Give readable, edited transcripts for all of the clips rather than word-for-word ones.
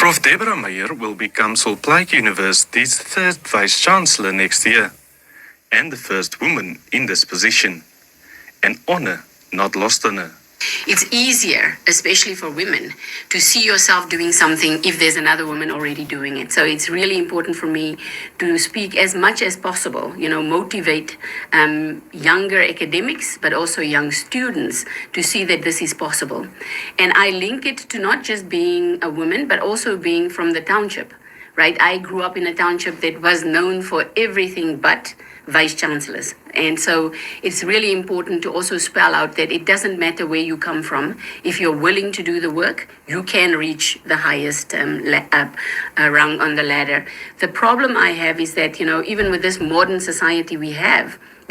Prof. Deborah Meyer will become Solplaaitjies University's third Vice-Chancellor next year, and the first woman in this position. An honor not lost on her. It's easier, especially for women, to see yourself doing something if there's another woman already doing it. So it's really important for me to speak as much as possible, motivate younger academics, but also young students to see that this is possible. And I link it to not just being a woman, but also being from the township, right? I grew up in a township that was known for everything but vice-chancellors. And so it's really important to also spell out that it doesn't matter where you come from. If you're willing to do the work, you can reach the highest rung on the ladder. The problem I have is that, even with this modern society we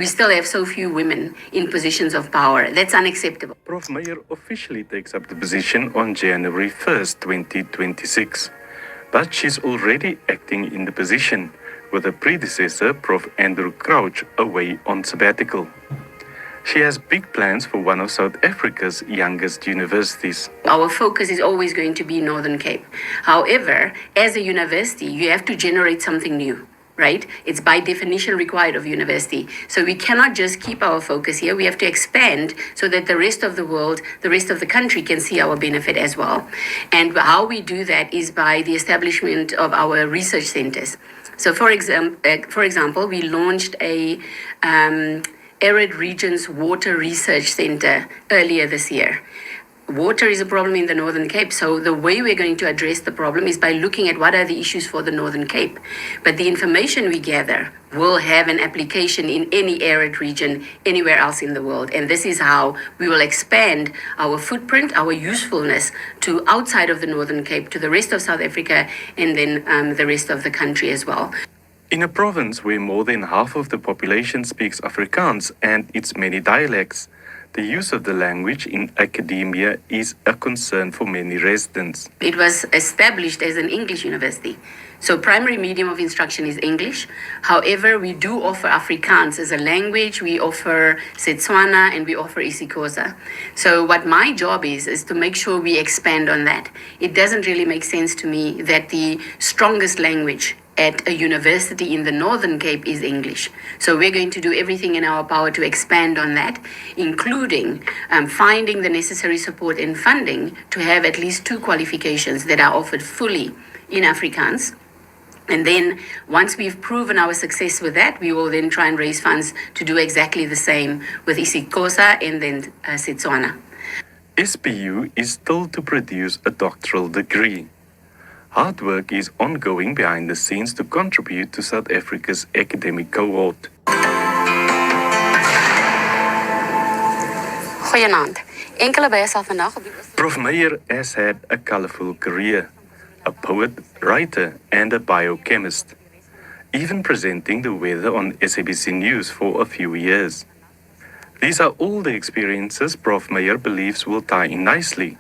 still have so few women in positions of power. That's unacceptable. Prof. Meyer officially takes up the position on January 1st, 2026. But she's already acting in the position, with her predecessor, Prof. Andrew Crouch, away on sabbatical. She has big plans for one of South Africa's youngest universities. Our focus is always going to be Northern Cape. However, as a university, you have to generate something new, right? It's by definition required of university. So we cannot just keep our focus here. We have to expand so that the rest of the world, the rest of the country can see our benefit as well. And how we do that is by the establishment of our research centers. So for example, we launched a Arid Regions Water Research Center earlier this year. Water is a problem in the Northern Cape, so the way we're going to address the problem is by looking at what are the issues for the Northern Cape. But the information we gather will have an application in any arid region anywhere else in the world. And this is how we will expand our footprint, our usefulness to outside of the Northern Cape, to the rest of South Africa, and then the rest of the country as well. In a province where more than half of the population speaks Afrikaans and its many dialects, the use of the language in academia is a concern for many residents. It was established as an English university. So primary medium of instruction is English. However, we do offer Afrikaans as a language. We offer Setswana and we offer isiXhosa. So what my job is to make sure we expand on that. It doesn't really make sense to me that the strongest language at a university in the Northern Cape is English. So we're going to do everything in our power to expand on that, including finding the necessary support and funding to have at least 2 qualifications that are offered fully in Afrikaans. And then once we've proven our success with that, we will then try and raise funds to do exactly the same with isiXhosa and then Setswana. SPU is still to produce a doctoral degree. Hard work is ongoing behind the scenes to contribute to South Africa's academic cohort. Prof. Meyer has had a colorful career, a poet, writer, and a biochemist, even presenting the weather on SABC News for a few years. These are all the experiences Prof. Meyer believes will tie in nicely